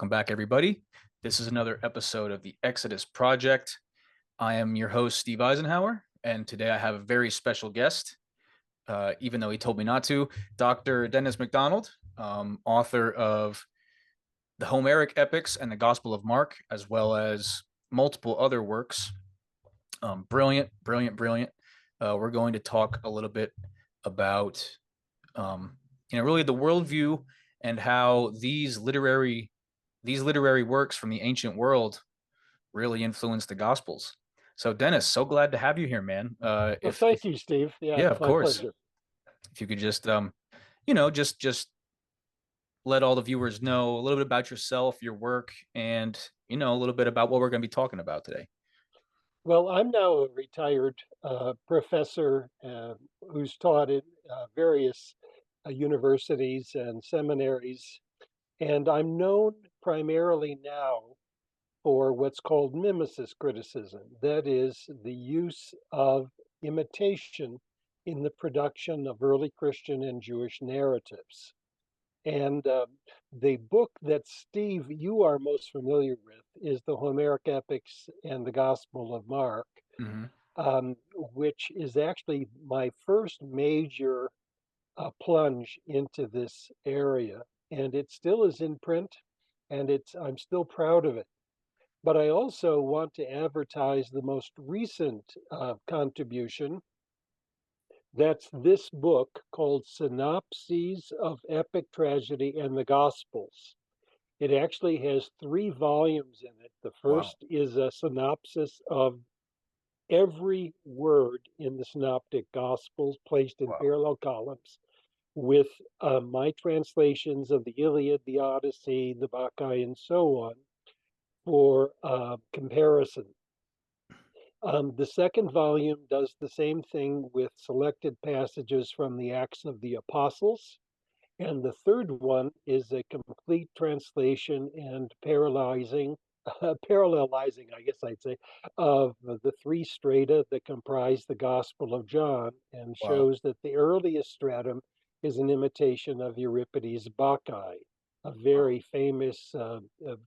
Welcome back, everybody. This is another episode of the Exodus Project. I am your host, Steve Eisenhower, and today I have a very special guest, even though he told me not to, Dr. Dennis Macdonald, author of the Homeric epics and the Gospel of Mark, as well as multiple other works. Brilliant, brilliant, brilliant. We're going to talk a little bit about, really the worldview and how these literary works from the ancient world really influenced the Gospels. So, Dennis, so glad to have you here, man. Well, If thank you, Steve. Yeah, yeah, it's of my course. pleasure. If you could just let all the viewers know a little bit about yourself, your work, and a little bit about what we're going to be talking about today. Well, I'm now a retired professor who's taught at various universities and seminaries, and I'm known primarily now for what's called mimesis criticism. That is the use of imitation in the production of early Christian and Jewish narratives. And the book that, Steve, you are most familiar with is the Homeric Epics and the Gospel of Mark, Hmm. which is actually my first major plunge into this area. And it still is in print, and I'm still proud of it. But I also want to advertise the most recent contribution. That's this book called Synopses of Epic Tragedy and the Gospels. It actually has 3 volumes in it. The Wow. first is a synopsis of every word in the Synoptic Gospels placed in Wow. parallel columns with my translations of the Iliad, the Odyssey, the Bacchae, and so on for comparison. The second volume does the same thing with selected passages from the Acts of the Apostles. And the third one is a complete translation and parallelizing, I guess I'd say, of the 3 strata that comprise the Gospel of John, and Wow. shows that the earliest stratum is an imitation of Euripides' Bacchae, a Wow. very famous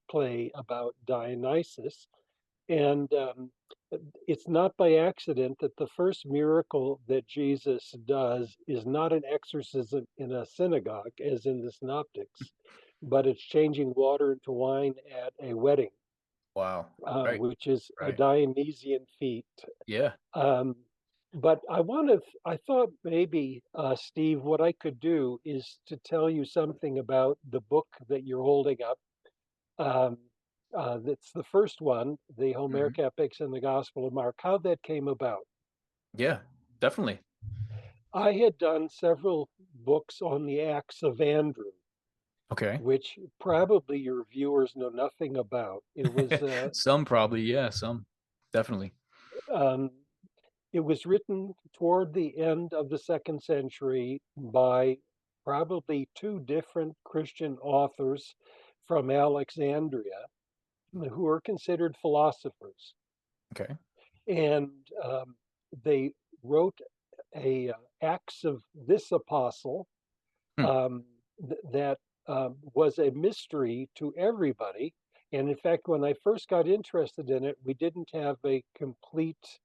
play about Dionysus. And it's not by accident that the first miracle that Jesus does is not an exorcism in a synagogue, as in the Synoptics, but it's changing water into wine at a wedding, Wow. Right. which is a Right. Dionysian feat. Yeah. Um, but I thought maybe, Steve, what I could do is to tell you something about the book that you're holding up. Um, that's the first one, the Hmm. Homeric Epics and the Gospel of Mark, how that came about. Yeah. Definitely. I had done several books on the Acts of Andrew, Okay. which probably your viewers know nothing about. Some probably. Yeah. Some definitely. Um, it was written toward the end of the second century by probably 2 different Christian authors from Alexandria who are considered philosophers. Okay. And they wrote a Acts of this apostle Hmm. um, that was a mystery to everybody. And in fact, when I first got interested in it, we didn't have a complete,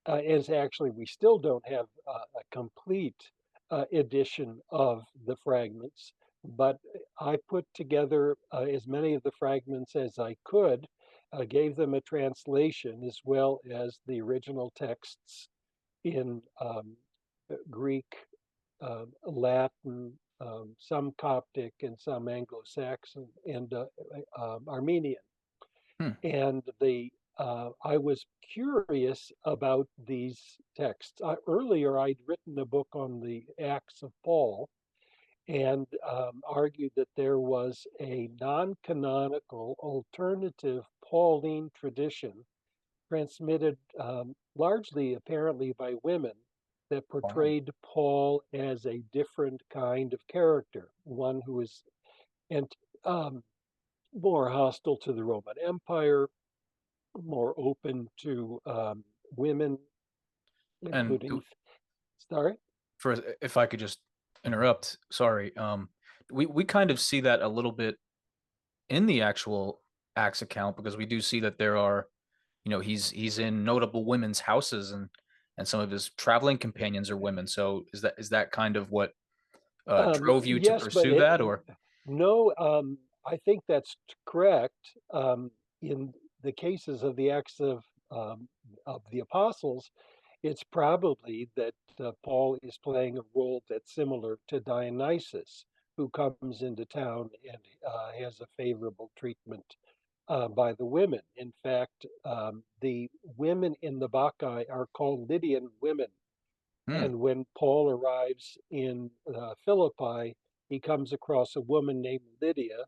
as actually we still don't have a complete edition of the fragments. But I put together as many of the fragments as I could, gave them a translation as well as the original texts in Greek, Latin, some Coptic, and some Anglo-Saxon and Armenian. Hmm. And I was curious about these texts. Earlier, I'd written a book on the Acts of Paul and argued that there was a non-canonical alternative Pauline tradition transmitted largely apparently by women that Wow. portrayed Paul as a different kind of character, one who was and more hostile to the Roman Empire, more open to women, And including, sorry, for if I could just interrupt, sorry. We kind of see that a little bit in the actual Acts account, because we do see that there are, he's in notable women's houses, and some of his traveling companions are women. So is that kind of what drove you to Yes, but pursue that, or? no, I think that's correct. In the cases of the Acts of the Apostles, it's probably that Paul is playing a role that's similar to Dionysus, who comes into town and has a favorable treatment by the women. In fact, the women in the Bacchae are called Lydian women. Hmm. And when Paul arrives in Philippi, he comes across a woman named Lydia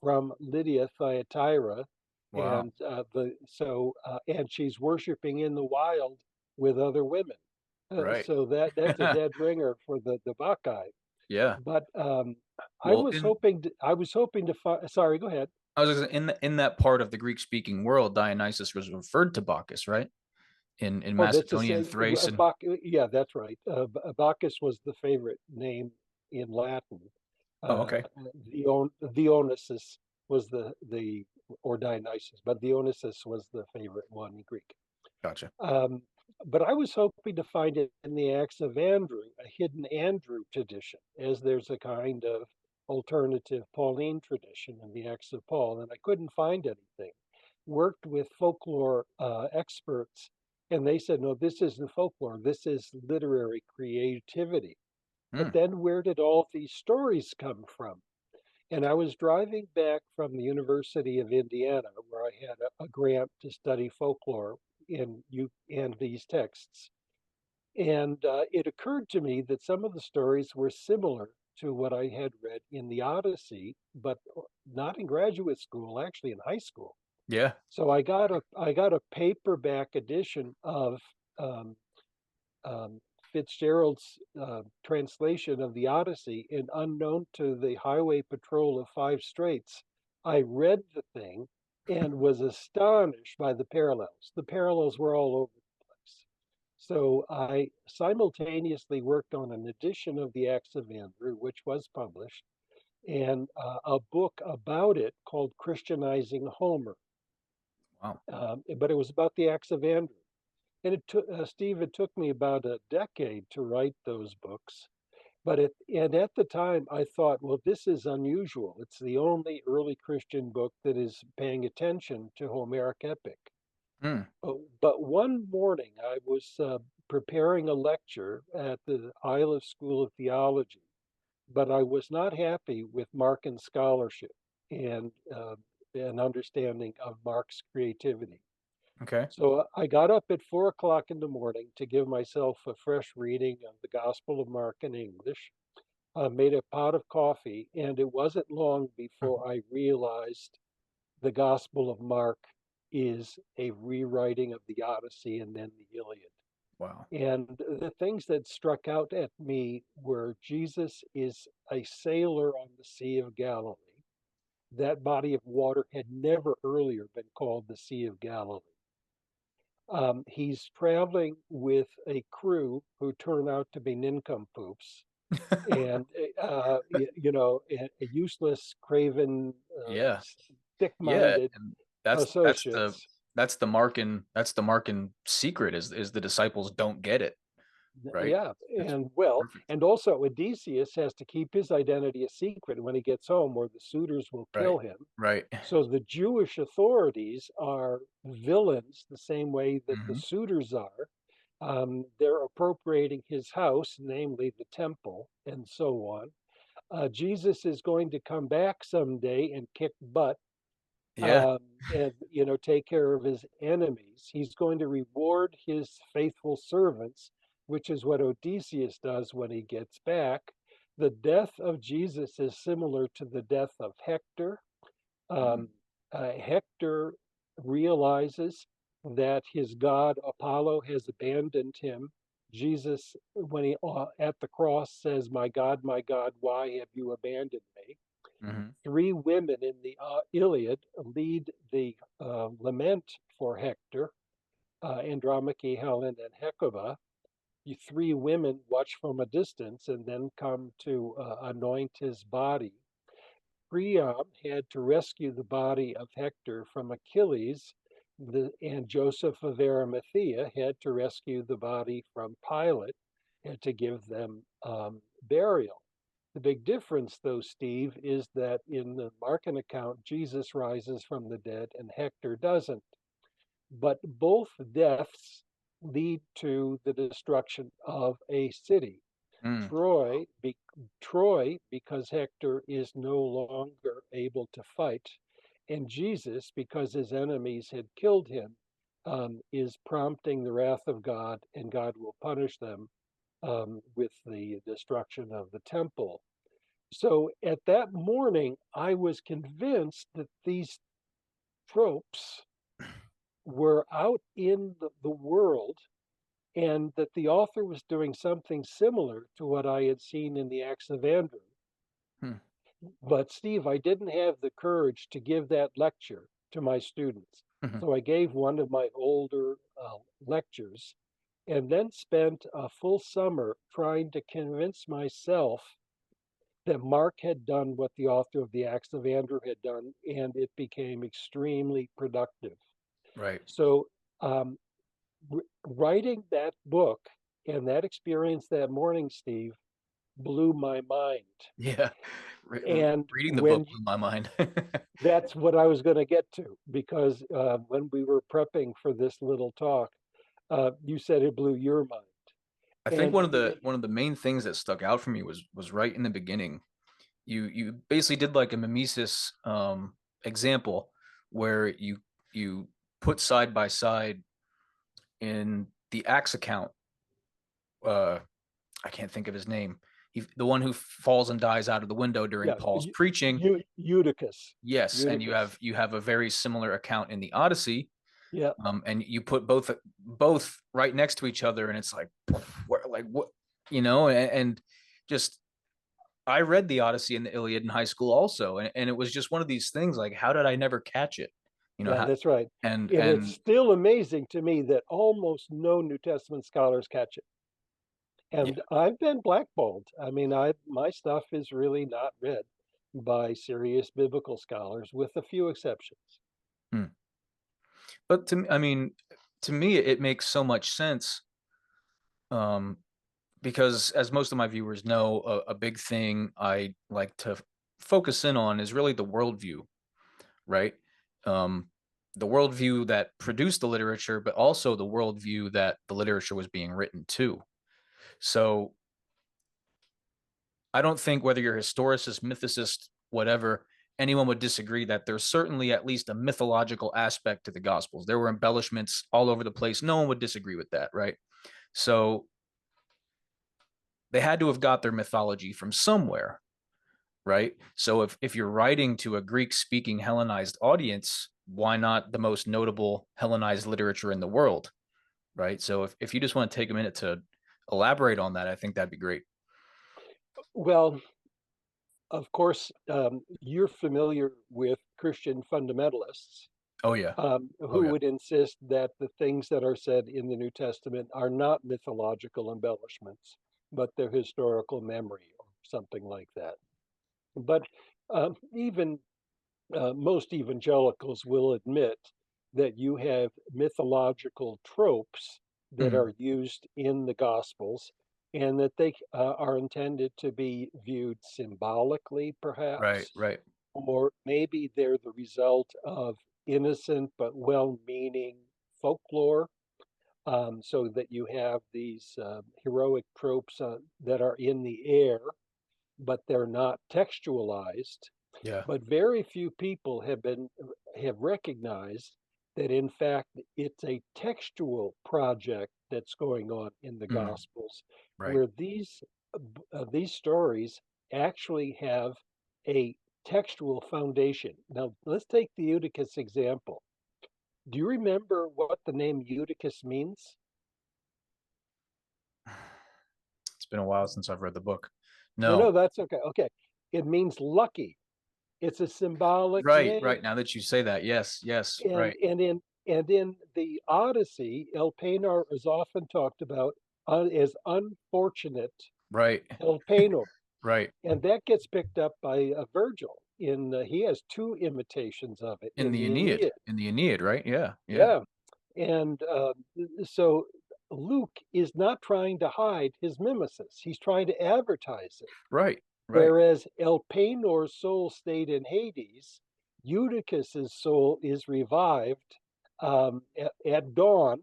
from Lydia Thyatira, Wow. and and she's worshiping in the wild with other women. Right. So that's a dead ringer for the Bacchae. Yeah. But Well, in I was hoping to find. Sorry, go ahead. I was gonna say, in that part of the Greek speaking world, Dionysus was referred to Bacchus, right? In Oh, that's the Macedonia and same. Thrace, and Yeah, that's right. Bacchus was the favorite name in Latin. oh, Uh, okay, Dionysus was the or Dionysus, but Dionysus was the favorite one in Greek. gotcha. Um, but I was hoping to find it in the Acts of Andrew, a hidden Andrew tradition, as there's a kind of alternative Pauline tradition in the Acts of Paul, and I couldn't find anything. Worked with folklore experts, and they said, no, this isn't folklore, this is literary creativity. But Hmm. then where did all these stories come from? And I was driving back from the University of Indiana, where I had a grant to study folklore and these texts. And it occurred to me that some of the stories were similar to what I had read in the Odyssey, but not in graduate school, actually in high school. Yeah. So I got a paperback edition of um, um, Fitzgerald's translation of the Odyssey, and unknown to the Highway Patrol of Five Straits, I read the thing and was astonished by the parallels. The parallels were all over the place. So I simultaneously worked on an edition of the Acts of Andrew, which was published, and a book about it called Christianizing Homer. Wow. But it was about the Acts of Andrew. And it took Steve. It took me about a decade to write those books. And at the time, I thought, well, this is unusual. It's the only early Christian book that is paying attention to Homeric epic. Hmm. But one morning, I was preparing a lecture at the Isle School of Theology, but I was not happy with Markan scholarship and an understanding of Mark's creativity. Okay. So I got up at 4 o'clock in the morning to give myself a fresh reading of the Gospel of Mark in English, made a pot of coffee, and it wasn't long before I realized the Gospel of Mark is a rewriting of the Odyssey and then the Iliad. Wow. And the things that struck out at me were Jesus is a sailor on the Sea of Galilee. That body of water had never earlier been called the Sea of Galilee. He's traveling with a crew who turn out to be nincompoops and, a useless, craven, Yeah. Yeah. stick-minded And that's the associates. that's the Markin secret is the disciples don't get it, right? Yeah, That's perfect. and also Odysseus has to keep his identity a secret when he gets home, or the suitors will Right. kill him. Right. So the Jewish authorities are villains the same way that the Hmm. suitors are. They're appropriating his house, namely the temple, and so on. Jesus is going to come back someday and kick butt, Yeah. um, and take care of his enemies. He's going to reward his faithful servants, which is what Odysseus does when he gets back. The death of Jesus is similar to the death of Hector. Mm. um, Hector realizes that his god Apollo has abandoned him. Jesus, when he at the cross, says, my God, why have you abandoned me?" Hmm. Three women in the Iliad lead the lament for Hector: Andromache, Helen, and Hecuba. The three women watch from a distance and then come to anoint his body. Priam had to rescue the body of Hector from Achilles, and Joseph of Arimathea had to rescue the body from Pilate and to give them burial. The big difference, though, Steve, is that in the Markan account, Jesus rises from the dead and Hector doesn't. But both deaths lead to the destruction of a city. Mm, Troy, Troy, because Hector is no longer able to fight, and Jesus, because his enemies had killed him, is prompting the wrath of God, and God will punish them with the destruction of the temple. So at that morning, I was convinced that these tropes were out in the world and that the author was doing something similar to what I had seen in the Acts of Andrew. hmm, But Steve, I didn't have the courage to give that lecture to my students. mhm. So I gave one of my older lectures and then spent a full summer trying to convince myself that Mark had done what the author of the Acts of Andrew had done, and it became extremely productive. Right. So um, writing that book and that experience that morning, Steve, blew my mind. Yeah. And Reading the book when blew my mind. that's what I was going to get to, because when we were prepping for this little talk, you said it blew your mind. I think And one of the main things that stuck out for me was right in the beginning. You basically did like a mimesis example where you put side by side in the Acts account. Uh, I can't think of his name. The one who falls and dies out of the window during yeah, Paul's preaching. Eutychus. Yes, and you Eutychus. have you have a very similar account in the Odyssey, Yeah, and you put both right next to each other, and it's like what, and just I read the Odyssey and the Iliad in high school also, and it was just one of these things like, how did I never catch it? yeah, How, that's right. And it's and still amazing to me that almost no New Testament scholars catch it. yeah. And I've been blackballed. I mean, I my stuff is really not read by serious biblical scholars, with a few exceptions. Hmm. But I mean, to me, it makes so much sense, um, because as most of my viewers know, a big thing I like to focus in on is really the worldview, right? Um, the worldview that produced the literature, but also the worldview that the literature was being written to. So I don't think whether you're a historicist, mythicist, whatever, anyone would disagree that there's certainly at least a mythological aspect to the Gospels. There were embellishments all over the place. No one would disagree with that, right? So they had to have got their mythology from somewhere, right? So if you're writing to a Greek speaking Hellenized audience, why not the most notable Hellenized literature in the world, right? So if you just want to take a minute to elaborate on that, I think that'd be great. Well, of course, you're familiar with Christian fundamentalists Oh yeah. Oh who yeah. would insist that the things that are said in the New Testament are not mythological embellishments, but they're historical memory or something like that. But even most evangelicals will admit that you have mythological tropes that Mhm. are used in the Gospels and that they are intended to be viewed symbolically, Right, perhaps, right. or maybe they're the result of innocent but well meaning folklore. So that you have these heroic tropes that are in the air, but they're not textualized. Yeah. But very few people have recognized that in fact it's a textual project that's going on in the Mm, Gospels, right. where these stories actually have a textual foundation. Now let's take the Eutychus example. Do you remember what the name Eutychus means? It's been a while since I've read the book. No, No. no, that's okay. Okay, it means lucky. It's a symbolic Right, name. right. Now that you say that, yes, yes, and right, and in and in the Odyssey, Elpenor is often talked about as unfortunate right, Elpenor, right. and that gets picked up by Virgil. he has two imitations of it In in the the Aeneid. Aeneid. In the Aeneid, right? Yeah. Yeah. Yeah, and so Luke is not trying to hide his mimesis. He's trying to advertise it. Right. Right. Whereas Elpenor's soul stayed in Hades, Eutychus's soul is revived at dawn.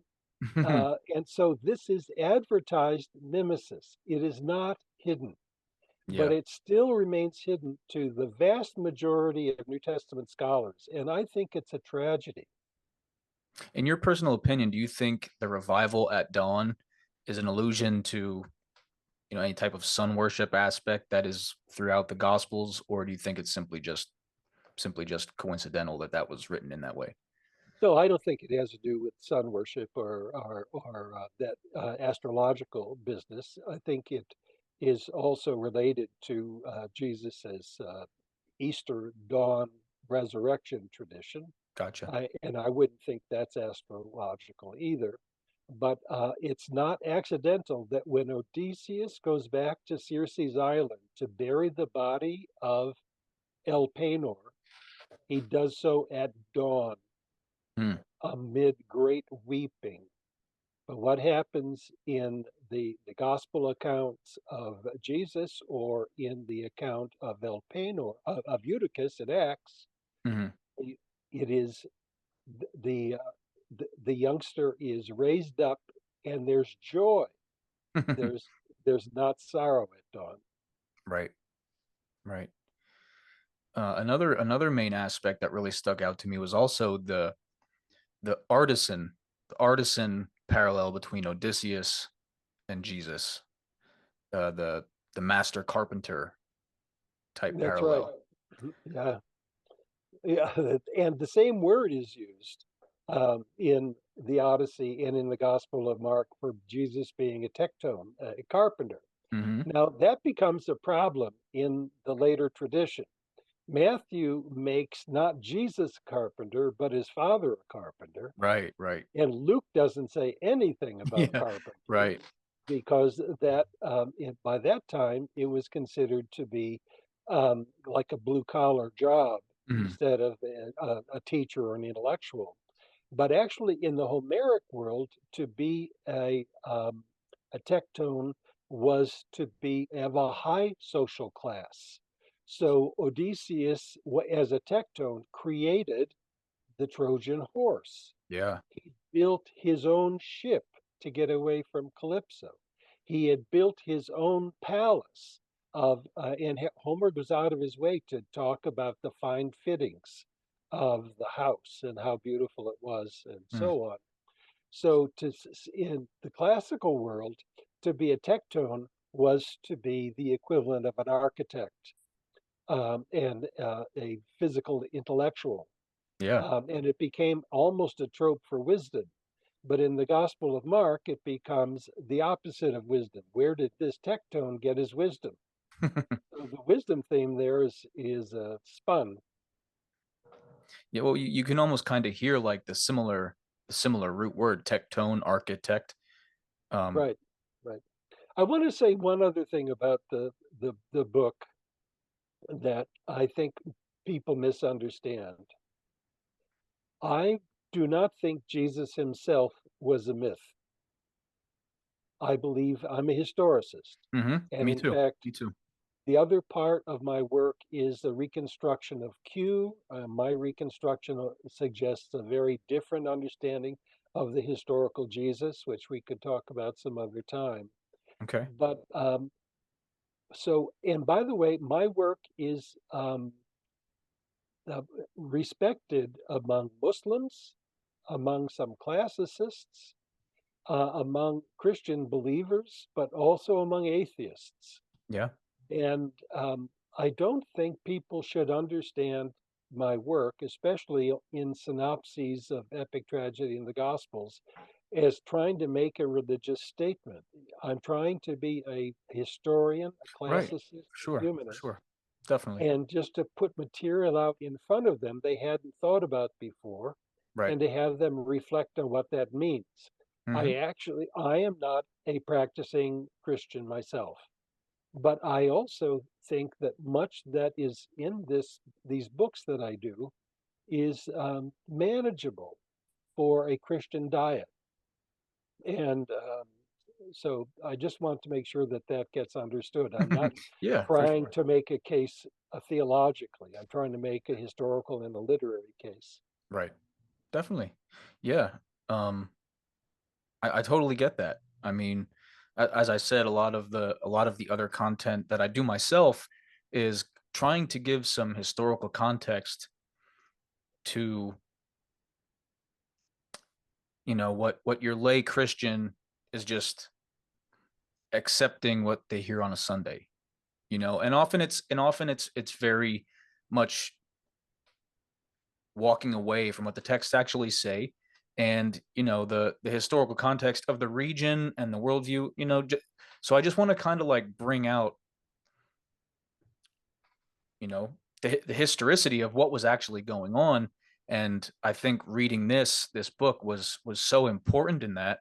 And so this is advertised mimesis. It is not hidden, but Yeah. it still remains hidden to the vast majority of New Testament scholars. And I think it's a tragedy. In your personal opinion, do you think the revival at dawn is an allusion to, any type of sun worship aspect that is throughout the Gospels, or do you think it's simply just coincidental that that was written in that way? No, I don't think it has to do with sun worship or that astrological business. I think it is also related to Jesus's Easter dawn resurrection tradition. Gotcha. And I wouldn't think that's astrological either. But it's not accidental that when Odysseus goes back to Circe's island to bury the body of Elpenor, he does so at dawn Hmm. amid great weeping. But what happens in the gospel accounts of Jesus or in the account of Elpenor, of Eutychus in Acts, Hmm. it is the, the youngster is raised up and there's joy. There's there's not sorrow at dawn. Right. Right. Another main aspect that really stuck out to me was also the artisan parallel between Odysseus and Jesus, the master carpenter type That's right. parallel. Yeah, yeah, and the same word is used in the Odyssey and in the Gospel of Mark for Jesus being a tectone, a carpenter. Hmm. Now that becomes a problem in the later tradition. Matthew makes not Jesus a carpenter, but his father a carpenter. Right. Right. And Luke doesn't say anything about Yeah. carpentry Right. because by that time it was considered to be like a blue collar job Mhm. instead of a teacher or an intellectual. But actually, in the Homeric world, to be a tectone was to be have a high social class. So Odysseus, as a tectone, created the Trojan horse. Yeah. He built his own ship to get away from Calypso. He had built his own palace and Homer goes out of his way to talk about the fine fittings of the house and how beautiful it was and Mm. so on. So in the classical world, to be a tectone was to be the equivalent of an architect and a physical intellectual. Yeah. And it became almost a trope for wisdom. But in the Gospel of Mark, it becomes the opposite of wisdom. Where did this tectone get his wisdom? So the wisdom theme there is spun. Yeah. Well, you can almost kind of hear like the similar root word, tectone, architect. Um, Right, right. I want to say one other thing about the book that I think people misunderstand. I do not think Jesus himself was a myth. I believe I'm a historicist. And Me in too. fact, Me too. the other part of my work is the reconstruction of Q. My reconstruction suggests a very different understanding of the historical Jesus, which we could talk about some other time. Okay. But and by the way, my work is uh, respected among Muslims, among some classicists, among Christian believers, but also among atheists. Yeah. And I don't think people should understand my work, especially in synopses of epic tragedy in the Gospels, as trying to make a religious statement. I'm trying to be a historian, a Right. classicist, a Sure. humanist, Sure. Definitely. and just to put material out in front of them they hadn't thought about before, Right. and to have them reflect on what that means. Hmm. I am not a practicing Christian myself. but I also think that much that is in these books that I do is manageable for a Christian diet. And so I just want to make sure that that gets understood. I'm not Yeah, for trying sure. to make a case theologically. I'm trying to make a historical and a literary case. Right. Definitely. Yeah. Um, I totally get that. I mean, as I said, a lot of the other content that I do myself is trying to give some historical context to, what your lay Christian is just accepting what they hear on a Sunday, and often it's very much walking away from what the texts actually say, and the historical context of the region and the worldview. So I just want to kind of like bring out, the historicity of what was actually going on. And I think reading this book was so important in that.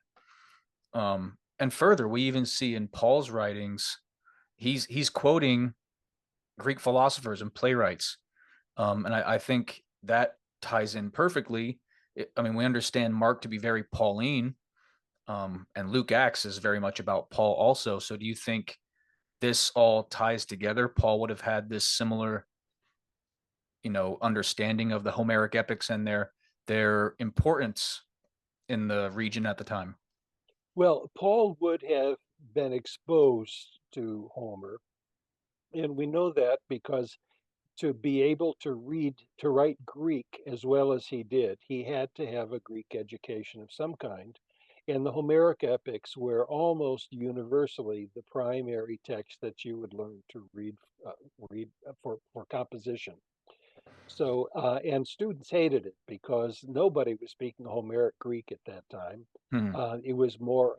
And further, we even see in Paul's writings, he's quoting Greek philosophers and playwrights. And I think that ties in perfectly. I mean, we understand Mark to be very Pauline, and Luke Acts is very much about Paul also. So do you think this all ties together? Paul would have had this similar, understanding of the Homeric epics and their importance in the region at the time. Well, Paul would have been exposed to Homer, and we know that because to be able to write Greek as well as he did, he had to have a Greek education of some kind. And the Homeric epics were almost universally the primary text that you would learn to read for composition. So, and students hated it because nobody was speaking Homeric Greek at that time. Hmm. It was more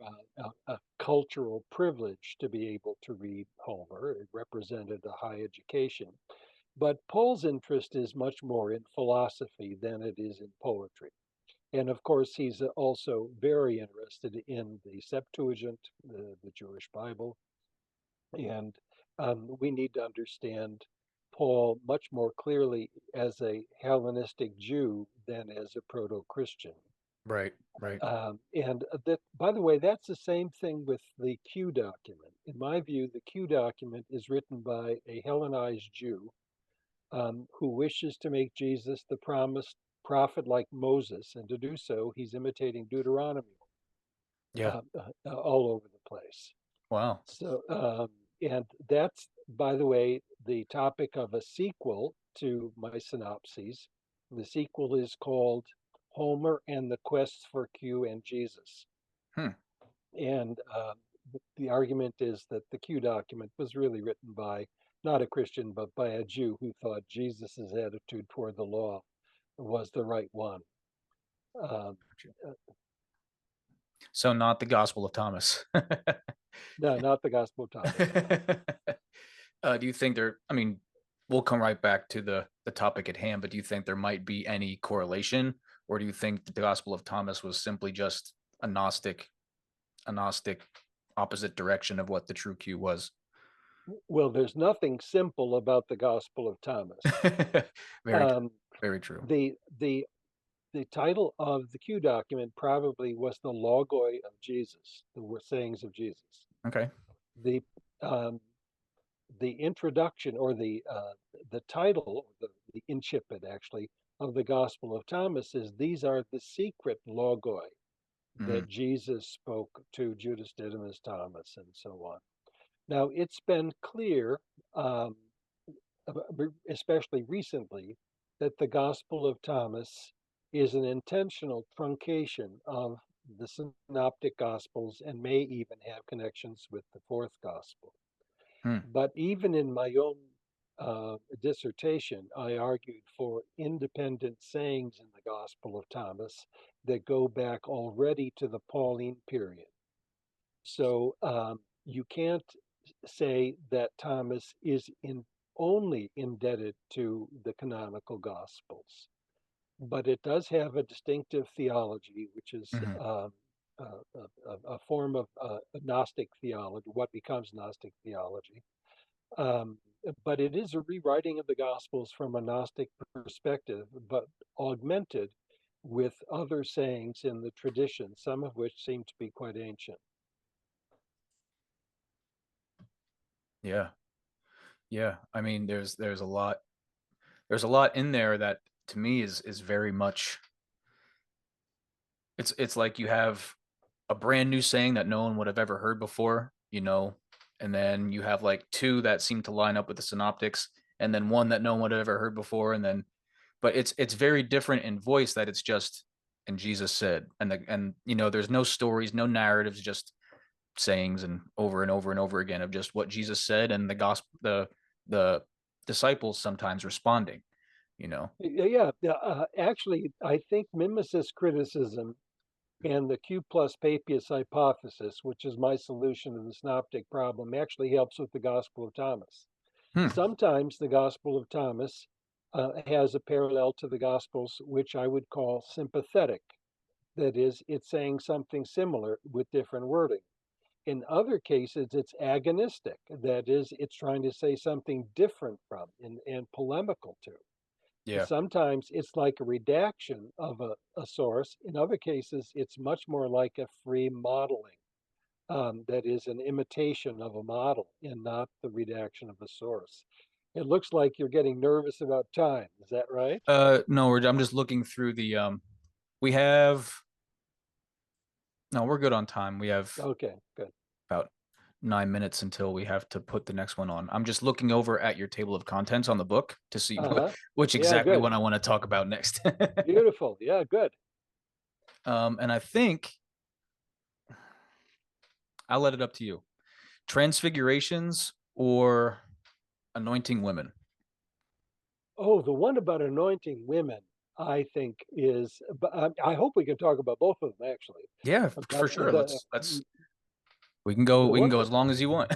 a cultural privilege to be able to read Homer. It represented a high education. But Paul's interest is much more in philosophy than it is in poetry. And of course, he's also very interested in the Septuagint, the Jewish Bible. And we need to understand Paul much more clearly as a Hellenistic Jew than as a proto Christian. Right, right. And that, by the way, that's the same thing with the Q document. In my view, the Q document is written by a Hellenized Jew who wishes to make Jesus the promised prophet like Moses, and to do so, he's imitating Deuteronomy Yeah. all over the place. Wow. So, and that's, by the way, the topic of a sequel to my synopses. The sequel is called Homer and the Quest for Q and Jesus. Hmm. And the argument is that the Q document was really written by not a Christian, but by a Jew who thought Jesus's attitude toward the law was the right one. Um, uh, So not the Gospel of Thomas. no, not the Gospel of Thomas. No. Do you think there? I mean, we'll come right back to the topic at hand, but do you think there might be any correlation, or do you think the Gospel of Thomas was simply just a Gnostic opposite direction of what the true Q was? Well, there's nothing simple about the Gospel of Thomas. Very true. Um, Very true. the the the title of the Q document probably was the Logoi of Jesus, the sayings of Jesus. Okay. The um, the introduction or the title, the incipit actually of the Gospel of Thomas is these are the secret logoi Mm, that Jesus spoke to Judas Didymus Thomas and so on. Now it's been clear, um, especially recently, that the Gospel of Thomas is an intentional truncation of the synoptic gospels and may even have connections with the fourth gospel. mm, But even in my own dissertation, I argued for independent sayings in the Gospel of Thomas that go back already to the Pauline period. So you can't say that Thomas is only indebted to the canonical Gospels, but it does have a distinctive theology, which is mhm. a form of Gnostic theology, what becomes Gnostic theology, Um, but it is a rewriting of the Gospels from a Gnostic perspective, but augmented with other sayings in the tradition, some of which seem to be quite ancient. Yeah. Yeah. I mean, there's a lot in there that to me is very much it's like you have a brand new saying that no one would have ever heard before, and then you have like two that seem to line up with the synoptics, and then one that no one would have ever heard before, and then but it's very different in voice that it's just and Jesus said, and there's no stories, no narratives, just sayings and over again of just what Jesus said, and the gospel the disciples sometimes responding, you know. Yeah, actually, I think mimesis criticism and the Q plus papias hypothesis, which is my solution to the synoptic problem, actually helps with the Gospel of Thomas. Hmm. Sometimes the Gospel of Thomas has a parallel to the Gospels, which I would call sympathetic. That is, it's saying something similar with different wording. In other cases, it's agonistic. That is, it's trying to say something different from and polemical to. Yeah. Sometimes it's like a redaction of a source. In other cases, it's much more like a free modeling. That is an imitation of a model and not the redaction of a source. It looks like you're getting nervous about time. Is that right? No, I'm just looking through the we have no, we're good on time. We have Okay, good. about 9 minutes until we have to put the next one on. I'm just looking over at your table of contents on the book to see Uh-huh. which Yeah, exactly good. one I want to talk about next. Beautiful. Yeah, good. And I think I'll let it up to you. Transfigurations or anointing women? Oh, the one about anointing women, I think is, but I hope we can talk about both of them actually. Yeah, for But sure. Let's the we can one, go as long as you want.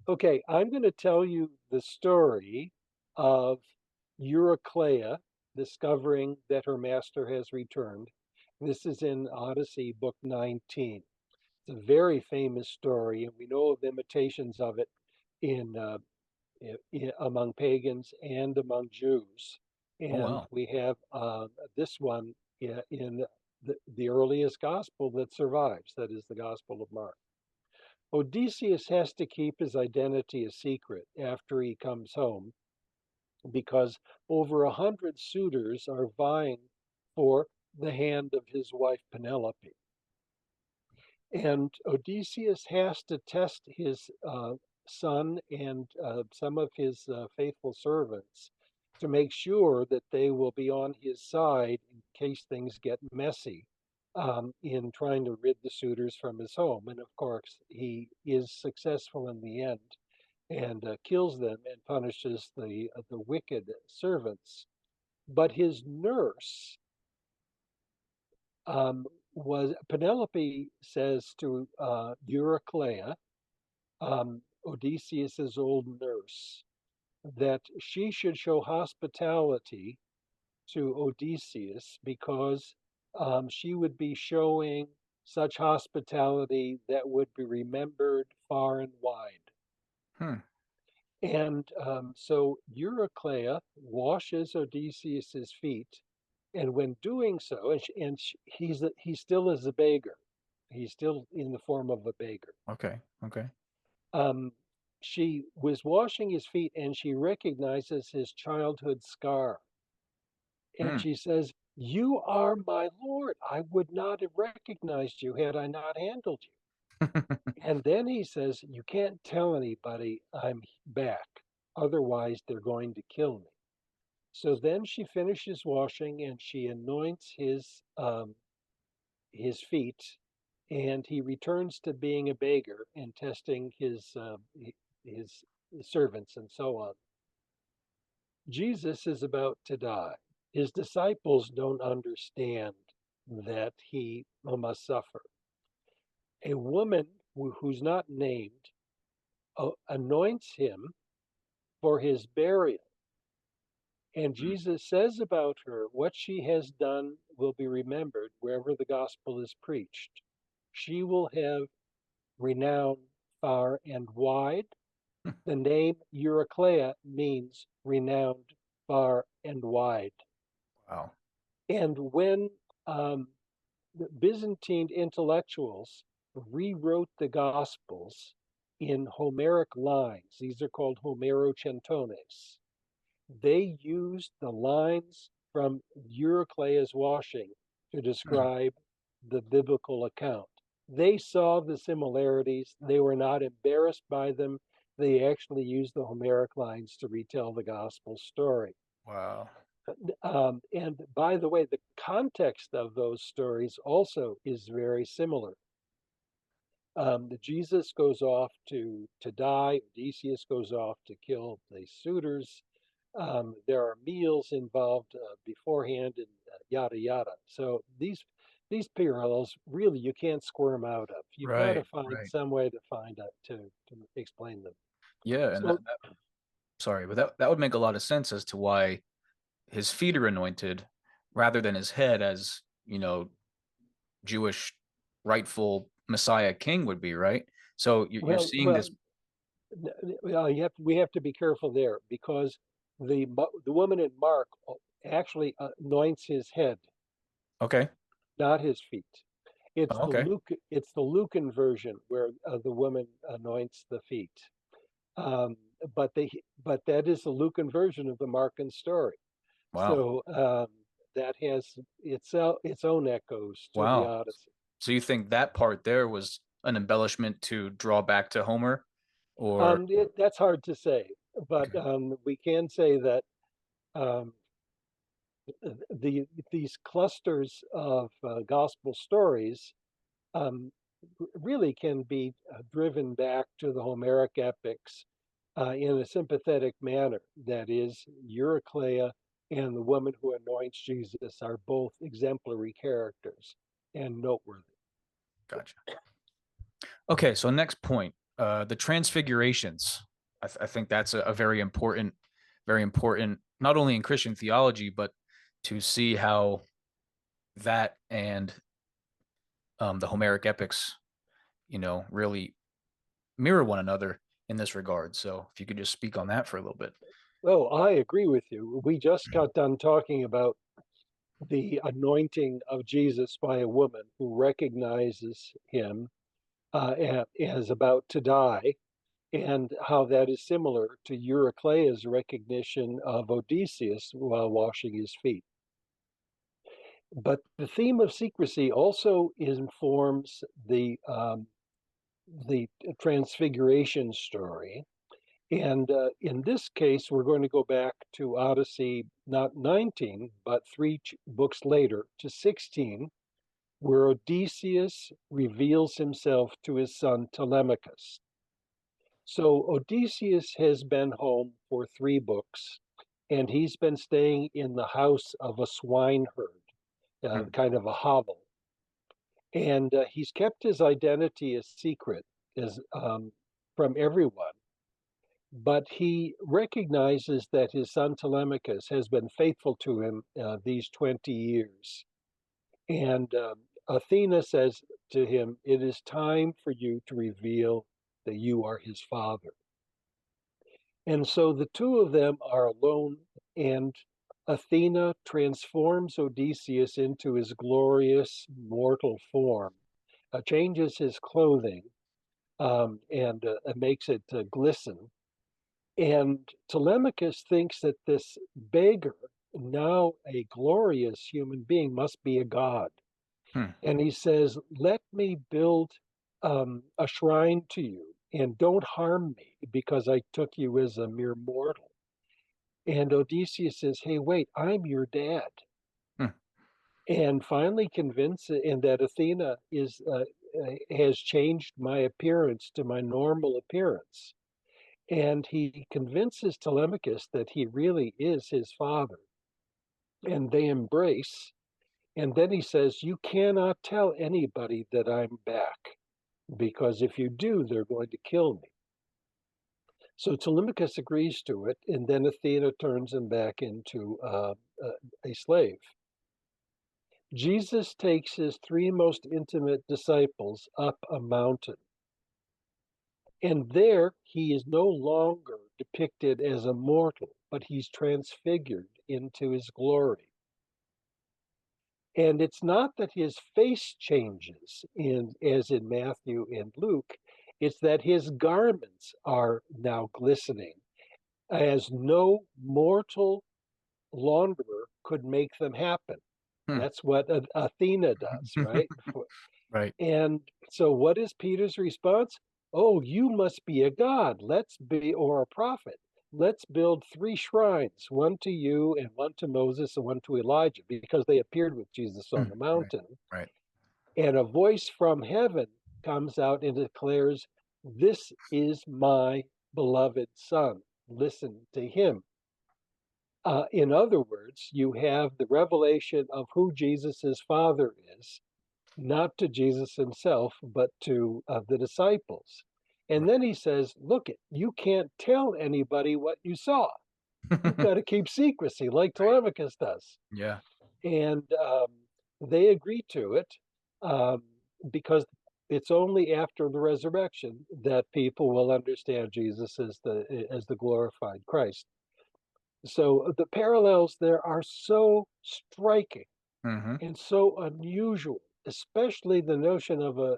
okay, I'm going to tell you the story of Eurycleia discovering that her master has returned. This is in Odyssey, book 19. It's a very famous story, and we know of imitations of it in, among pagans and among Jews. Oh And wow. we have this one in the earliest gospel that survives, that is the Gospel of Mark. Odysseus has to keep his identity a secret after he comes home because over 100 suitors are vying for the hand of his wife Penelope. And Odysseus has to test his son and some of his faithful servants to make sure that they will be on his side in case things get messy in trying to rid the suitors from his home. And of course, he is successful in the end and kills them and punishes the wicked servants. But his nurse was Penelope says to Eurycleia, Odysseus's old nurse, that she should show hospitality to Odysseus because she would be showing such hospitality that would be remembered far and wide. Hmm. And so Eurycleia washes Odysseus's feet, and when doing so, he still is a beggar. He's still in the form of a beggar. Okay. Okay. Um, she was washing his feet, and she recognizes his childhood scar, and Hmm. she says, "You are my lord. I would not have recognized you had I not handled you." And then he says, "You can't tell anybody I'm back, otherwise they're going to kill me." So then she finishes washing and she anoints his feet, and he returns to being a beggar and testing his servants and so on. Jesus is about to die. His disciples don't understand that he must suffer. A woman who's not named anoints him for his burial. And Hmm. Jesus says about her, what she has done will be remembered wherever the gospel is preached. She will have renown far and wide, The name Eurycleia means renowned far and wide. Wow. And when the Byzantine intellectuals rewrote the Gospels in Homeric lines, these are called Homerochentones, they used the lines from Eurycleia's washing to Hmm. describe the biblical account. They saw the similarities. They were not embarrassed by them. They actually used the Homeric lines to retell the gospel story. Wow. And by the way, the context of those stories also is very similar. Jesus goes off to die. Odysseus goes off to kill the suitors. There are meals involved beforehand, and yada yada. So these parallels really you can't squirm out of. You've got to Right. find Right. some way to find out to explain them. Yeah. And So sorry, but that would make a lot of sense as to why his feet are anointed rather than his head, as Jewish rightful Messiah king would be, right? So you're well, seeing well, this. we have to be careful there because the woman in Mark actually anoints his head, Okay. not his feet. Okay. It's the Lucan version where the woman anoints the feet. Um, but they but that is the Lucan version of the Markan story. Wow. So that has its own echoes to the Wow. Odyssey. So you think that part there was an embellishment to draw back to Homer, or That's hard to say, but okay. we can say that um, these clusters of gospel stories um, really can be driven back to the Homeric epics in a sympathetic manner. That is, Eurycleia and the woman who anoints Jesus are both exemplary characters and noteworthy. Gotcha. Okay, so next point, the transfigurations. I think that's a very important, not only in Christian theology, but to see how that and the Homeric epics, really mirror one another in this regard. So if you could just speak on that for a little bit. Oh, I agree with you. We just got done talking about the anointing of Jesus by a woman who recognizes him as about to die, and how that is similar to Eurycleia's recognition of Odysseus while washing his feet. But the theme of secrecy also informs the Transfiguration story. And in this case, we're going to go back to Odyssey, not 19, but three books later to 16, where Odysseus reveals himself to his son Telemachus. So Odysseus has been home for three books, and he's been staying in the house of a swineherd, Hmm. kind of a hovel. And he's kept his identity a secret as, from everyone. But he recognizes that his son Telemachus has been faithful to him these 20 years. And Athena says to him, "It is time for you to reveal that you are his father." And so the two of them are alone, and Athena transforms Odysseus into his glorious mortal form, changes his clothing, and makes it glisten. And Telemachus thinks that this beggar, now a glorious human being, must be a god. Hmm. And he says, "Let me build a shrine to you and don't harm me because I took you as a mere mortal." And Odysseus says, "Hey, wait, I'm your dad." Hmm. And finally convinced, and that Athena has changed my appearance to my normal appearance. And he convinces Telemachus that he really is his father. And they embrace. And then he says, "You cannot tell anybody that I'm back, because if you do, they're going to kill me." So Telemachus agrees to it, and then Athena turns him back into a slave. Jesus takes his three most intimate disciples up a mountain, And there he is no longer depicted as a mortal, but he's transfigured into his glory. And it's not that his face changes as in Matthew and Luke, it's that his garments are now glistening, as no mortal launderer could make them happen. Hmm. That's what Athena does, right? Right. And so, what is Peter's response? Oh, you must be a god. Or a prophet. Let's build three shrines, one to you, and one to Moses, and one to Elijah, because they appeared with Jesus on Hmm. the Right. mountain. Right. And a voice from heaven comes out and declares, "This is my beloved son. Listen to him." In other words, you have the revelation of who Jesus's father is, not to Jesus himself, but to the disciples. And then he says, "Look, you can't tell anybody what you saw. You've Right. got to keep secrecy, like Telemachus does." Yeah. And they agree to it um, because it's only after the resurrection that people will understand Jesus as the glorified Christ. So the parallels there are so striking Hmm. and so unusual, especially the notion of a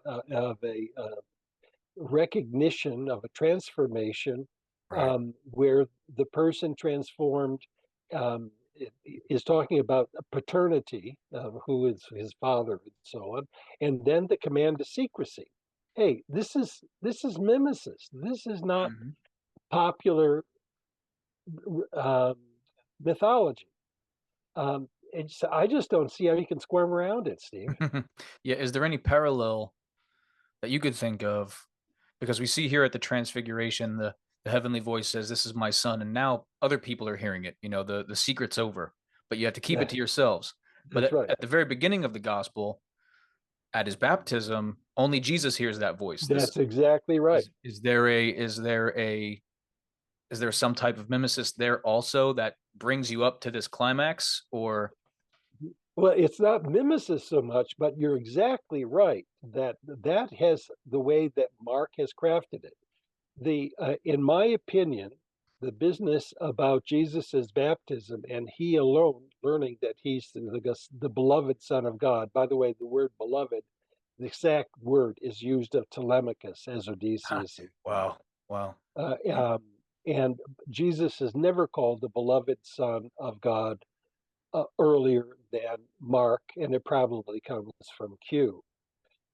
recognition of a transformation Right. where the person transformed um, is talking about paternity, who is his father, and so on, and then the command to secrecy. Hey, this is mimesis. This is not Hmm. popular um, mythology. I just don't see how you can squirm around it, Steve. Yeah. Is there any parallel that you could think of? Because we see here at the Transfiguration, the heavenly voice says, "This is my son," and now other people are hearing it. The secret's over, but you have to keep it Yeah, to yourselves. But that's right. at the very beginning of the gospel, at his baptism, only Jesus hears that voice. This That's exactly right. is there some type of mimesis there also that brings you up to this climax, or Well, it's not mimesis so much, but you're exactly right that has the way that Mark has crafted it. In my opinion, the business about Jesus's baptism and he alone learning that he's the beloved Son of God. By the way, the word beloved, the exact word is used of Telemachus as Odysseus. wow, wow. Uh, um, and Jesus is never called the beloved Son of God earlier than Mark, and it probably comes from Q.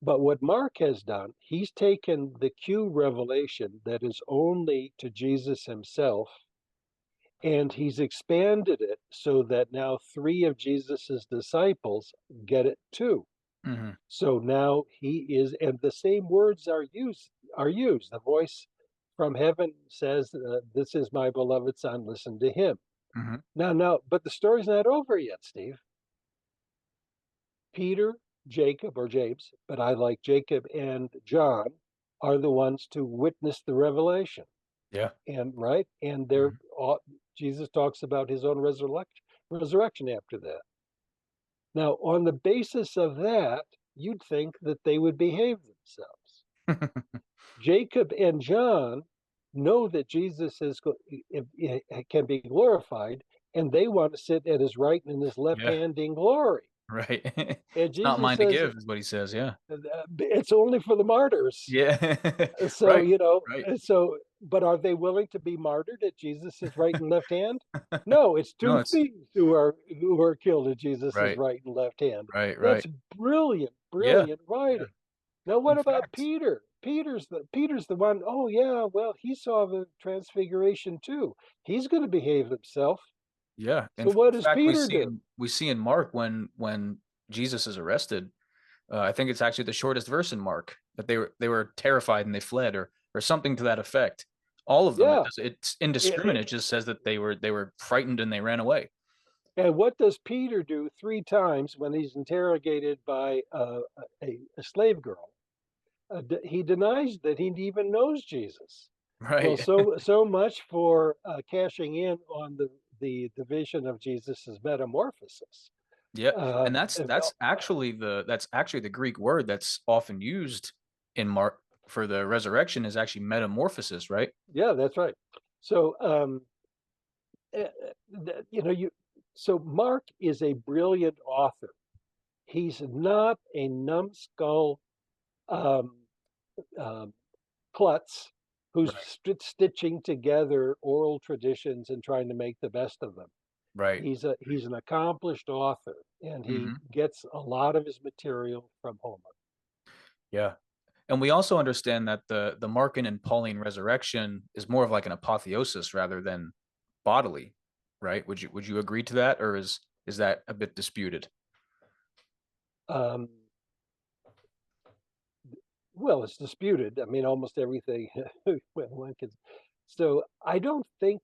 But what Mark has done, he's taken the Q revelation that is only to Jesus himself, and he's expanded it so that now three of Jesus's disciples get it too. Hmm. So now he is, and the same words are used. The voice from heaven says, "This is my beloved son. Listen to him." Hmm. Now, but the story's not over yet, Steve. Peter, Jacob, or James, but I like Jacob and John, are the ones to witness the revelation. Yeah. And right, and they're Hmm. Jesus talks about his own resurrection after that. Now, on the basis of that, you'd think that they would behave themselves. Jacob and John know that Jesus can be glorified, and they want to sit at his right and his left Yeah. hand in glory. Right. And It's not Jesus mine to says, give, is what he says. Yeah. it's only for the martyrs. Yeah. So, Right. Right. but are they willing to be martyred at Jesus's right and left hand? No, it's No, two it's thieves who are killed at Jesus's right. right and left hand. Right. That's Right. brilliant, Yeah. brilliant Yeah. writing. Now, In what about fact, Peter? Peter's the one. Oh yeah, well he saw the transfiguration too. He's going to behave himself. yeah. So In what does fact, Peter do? we see in Mark when Jesus is arrested. I think it's actually the shortest verse in Mark that they were terrified and they fled, or something to that effect. All of them. Yeah. It's indiscriminate. It just says that they were frightened and they ran away. And what does Peter do three times when he's interrogated by a slave girl? He denies that he even knows Jesus. Well, Right. so much for cashing in on the division of Jesus's metamorphosis. Yeah. And Um, that's uh, that's actually the Greek word that's often used in Mark. for the resurrection is actually metamorphosis, right? Yeah, that's right. So, uh, you know, so Mark is a brilliant author. He's not a numbskull um, um, klutz who's Right. stitching together oral traditions and trying to make the best of them. Right. He's an accomplished author, and he Hmm. gets a lot of his material from Homer. Yeah. And we also understand that the Markan and Pauline resurrection is more of like an apotheosis rather than bodily, right? Would you agree to that, or is that a bit disputed? Um, well, it's disputed. I mean, almost everything. Well, one can, so I don't think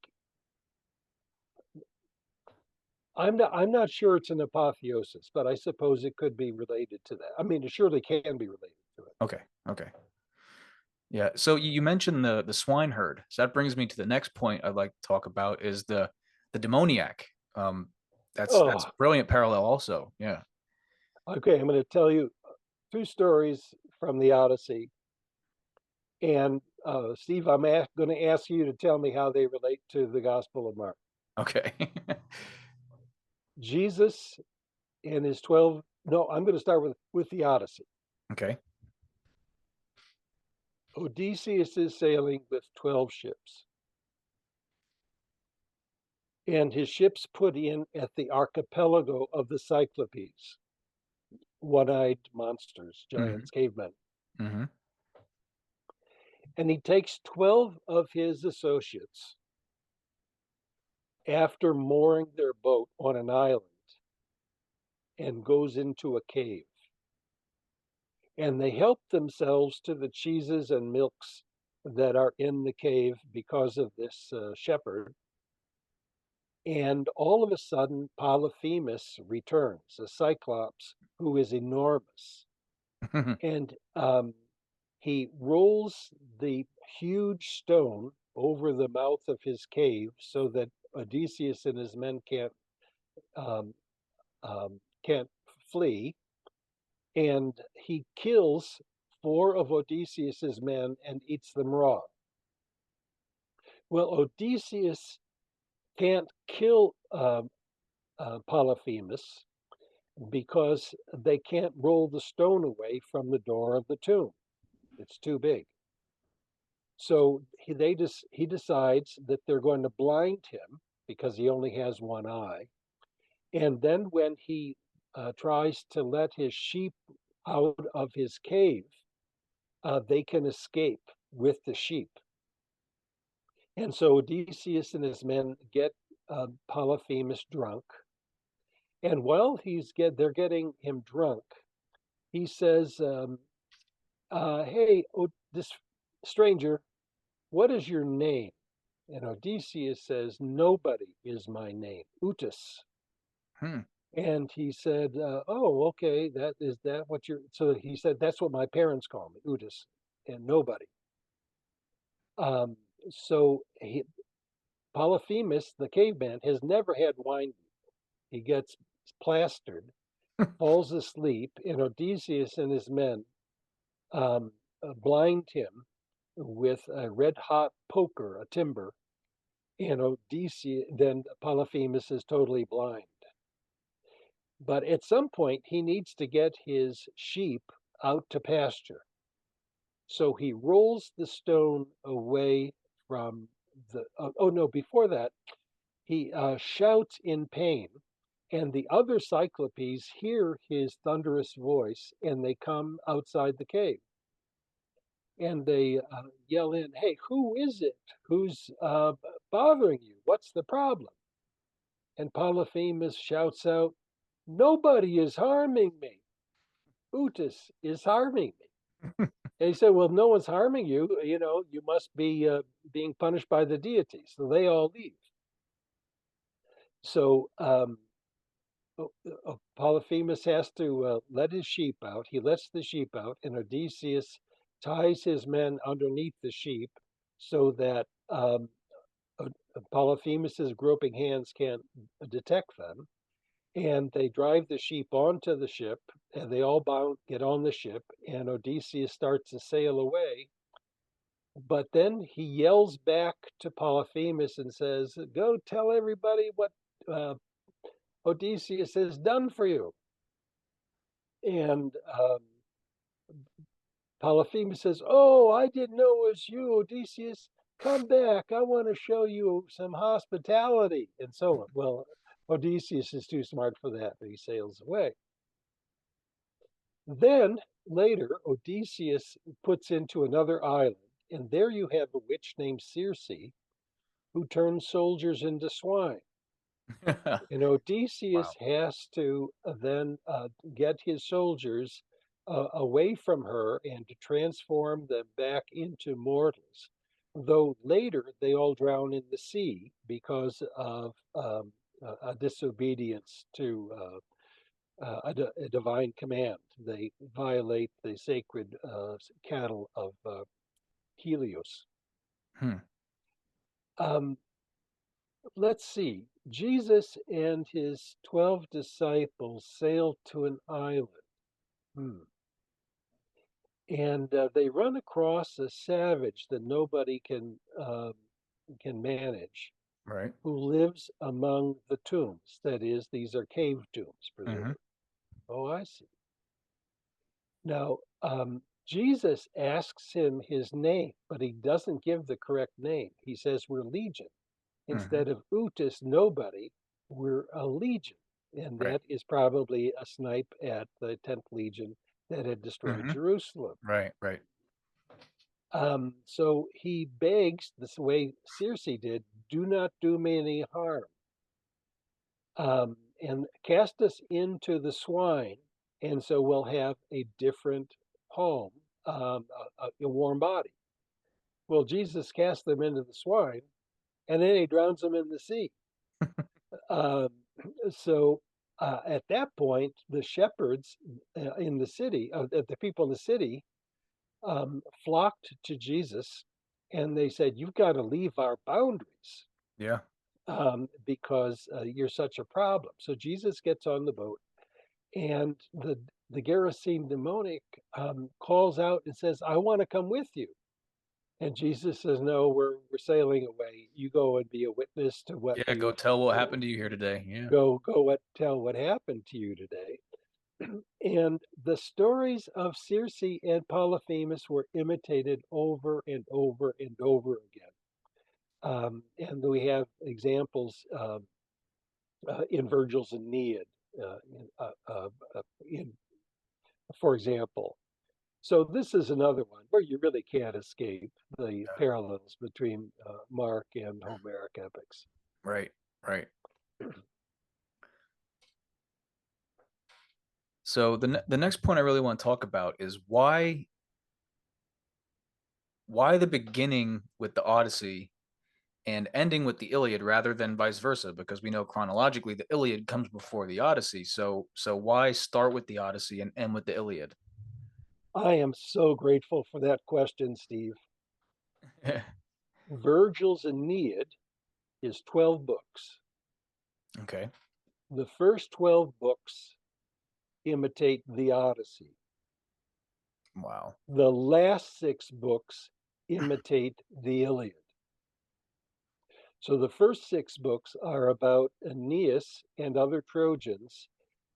I'm not sure it's an apotheosis, but I suppose it could be related to that. I mean, it surely can be related to it. Okay. Okay. Yeah. So you mentioned the swineherd. So that brings me to the next point I'd like to talk about is the demoniac. Um, that's Oh, a brilliant parallel also. Yeah. okay. I'm going to tell you two stories from the Odyssey, and Steve, I'm going to ask you to tell me how they relate to the Gospel of Mark. Okay. Jesus and his 12. No, I'm going to start with the Odyssey. Okay. Odysseus is sailing with 12 ships, and his ships put in at the archipelago of the Cyclopes, one-eyed monsters, Hmm. giants, cavemen. Hmm. And he takes 12 of his associates after mooring their boat on an island and goes into a cave. And they help themselves to the cheeses and milks that are in the cave because of this shepherd. And all of a sudden, Polyphemus returns, a cyclops who is enormous. And he rolls the huge stone over the mouth of his cave so that Odysseus and his men um, can't flee. And he kills four of Odysseus's men and eats them raw. Well, Odysseus can't kill Polyphemus because they can't roll the stone away from the door of the tomb. It's too big. So he decides that they're going to blind him because he only has one eye. And then when he tries to let his sheep out of his cave, they can escape with the sheep. And so Odysseus and his men get Polyphemus drunk. And while they're getting him drunk, he says, "Hey, this stranger, what is your name?" And Odysseus says, "Nobody is my name, Utus." Hmm. And he said, "Oh, okay, that what you're?" So he said, "That's what my parents call me, Utus, and nobody." Um, so Polyphemus, the caveman, has never had wine. He gets plastered, falls asleep, and Odysseus and his men blind him with a red hot poker, a timber, and Odysseus, then Polyphemus is totally blind. But at some point, he needs to get his sheep out to pasture. So he rolls the stone away from oh no, before that, he shouts in pain. And the other Cyclopes hear his thunderous voice and they come outside the cave. And they yell in, "Hey, who is it? Who's bothering you? What's the problem?" And Polyphemus shouts out, "Nobody is harming me. Utus is harming me." And he said, "Well, no one's harming you. You know, you must be being punished by the deity." So they all leave. So Polyphemus has to let his sheep out. He lets the sheep out, and Odysseus ties his men underneath the sheep so that Polyphemus's groping hands can't detect them. and they drive the sheep onto the ship, and they all get on the ship, and Odysseus starts to sail away. But then he yells back to Polyphemus and says, "Go tell everybody what uh, Odysseus has done for you." And Polyphemus says, "Oh, I didn't know it was you, Odysseus. Come back. I want to show you some hospitality," and so on. Well, Odysseus is too smart for that, and he sails away. Then later, Odysseus puts into another island, and there you have a witch named Circe who turns soldiers into swine. And Odysseus Wow. has to then get his soldiers away from her and to transform them back into mortals. Though later they all drown in the sea because of a disobedience to a divine command. They violate the sacred cattle of Helios. Hmm. Um, let's see. Jesus and his 12 disciples sailed to an island. Hmm. And they run across a savage that nobody can manage, Right. who lives among the tombs. That is, these are cave tombs, Hmm. presumably. Oh, I see. Now, Jesus asks him his name, but he doesn't give the correct name. He says we're legion. Hmm. Instead of Utis, nobody, we're a legion. And Right. that is probably a snipe at the 10th Legion that had destroyed Hmm. Jerusalem. Right. Right. So he begs, this way Circe did, do not do me any harm, and cast us into the swine, and so we'll have a different home, a warm body. Well, Jesus cast them into the swine, and then he drowns them in the sea. Um, so at that point, the shepherds in the city, the people in the city, flocked to Jesus, and they said, "You've got to leave our boundaries Yeah. because you're such a problem." So Jesus gets on the boat, and the Gerasene demoniac calls out and says, "I want to come with you." And Jesus says, "No, we're sailing away. You go and be a witness to what Yeah. Go we've tell what happened to you here today. Yeah. tell what happened to you today." And the stories of Circe and Polyphemus were imitated over and over and over again. And we have examples in Virgil's Aeneid, in, for example. So this is another one where you really can't escape the parallels between Mark and Homeric epics. Right. Right. So the next point I really want to talk about is why the beginning with the Odyssey and ending with the Iliad rather than vice versa, because we know chronologically the Iliad comes before the Odyssey. So why start with the Odyssey and end with the Iliad? I am so grateful for that question, Steve. Virgil's Aeneid is 12 books. Okay. The first 12 books imitate the Odyssey. Wow. The last 6 books imitate the Iliad. So the first 6 books are about Aeneas and other Trojans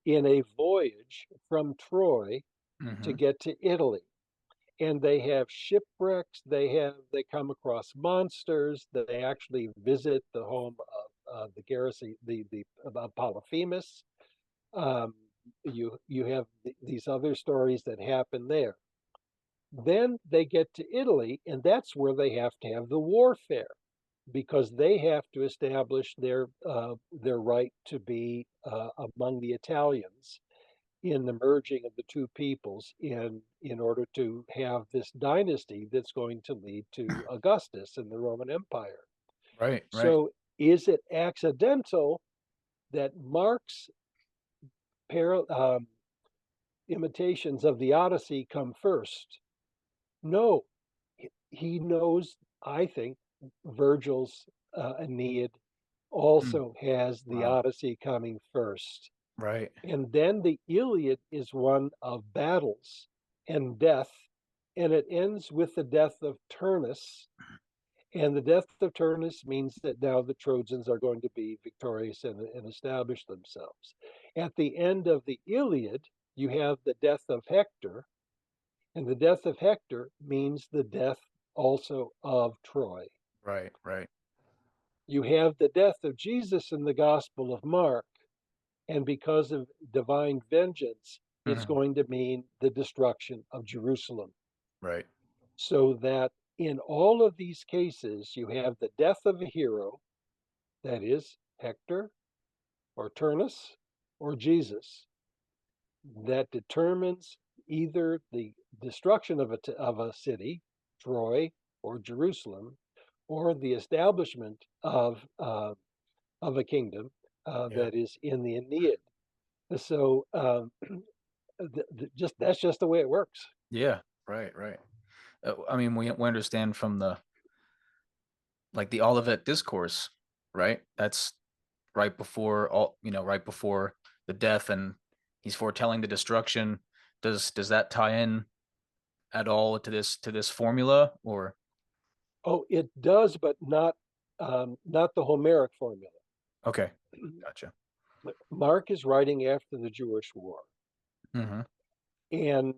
in a voyage from Troy to Hmm. get to Italy. And they have shipwrecks, they come across monsters, they actually visit the home of the garrison, the Polyphemus. Um, you have these other stories that happen there. Then they get to Italy, and that's where they have to have the warfare because they have to establish their right to be among the Italians in the merging of the two peoples in order to have this dynasty that's going to lead to Augustus and the Roman Empire. Right. Right. So is it accidental that Mark's um, imitations of the Odyssey come first? No, he knows, I think, Virgil's Aeneid Mm. also has the Wow. Odyssey coming first. Right. And then the Iliad is one of battles and death, and it ends with the death of Turnus. And the death of Turnus means that now the Trojans are going to be victorious and establish themselves. At the end of the Iliad, you have the death of Hector, and the death of Hector means the death also of Troy. Right. Right. You have the death of Jesus in the Gospel of Mark, and because of divine vengeance, it's Mhm. going to mean the destruction of Jerusalem. Right. So that in all of these cases, you have the death of a hero, that is, Hector or Turnus or Jesus, that determines either the destruction of a city, Troy or Jerusalem, or the establishment of a kingdom Yeah. that is in the Aeneid. So just that's just the way it works. Yeah. Right. Right. I mean, we understand from the like the Olivet discourse, right? That's right before all, right before the death, and he's foretelling the destruction. Does that tie in at all to this formula, or Oh, it does, but not the Homeric formula. okay, gotcha. Mark is writing after the Jewish War, Mm-hmm. and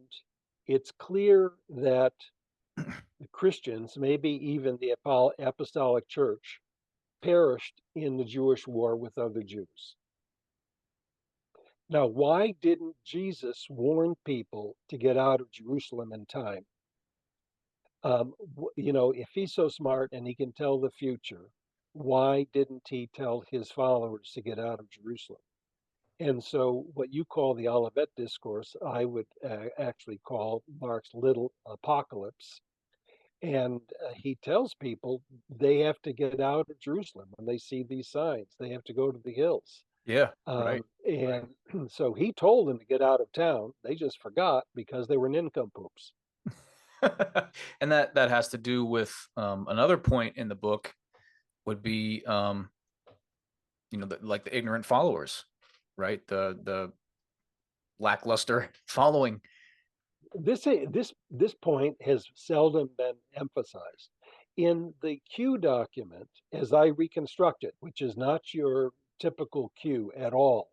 it's clear that the Christians, maybe even the Apostolic Church, perished in the Jewish war with other Jews. Now, why didn't Jesus warn people to get out of Jerusalem in time? If he's so smart and he can tell the future, why didn't he tell his followers to get out of Jerusalem? And so, what you call the Olivet Discourse, I would actually call Mark's little apocalypse. And he tells people they have to get out of Jerusalem when they see these signs. They have to go to the hills. Yeah, right, And so he told them to get out of town. They just forgot because they were nincompoops. right. And that has to do with another point in the book would be like the ignorant followers, right? The lackluster following. This point has seldom been emphasized. In the Q document, as I reconstruct it, which is not your typical Q at all,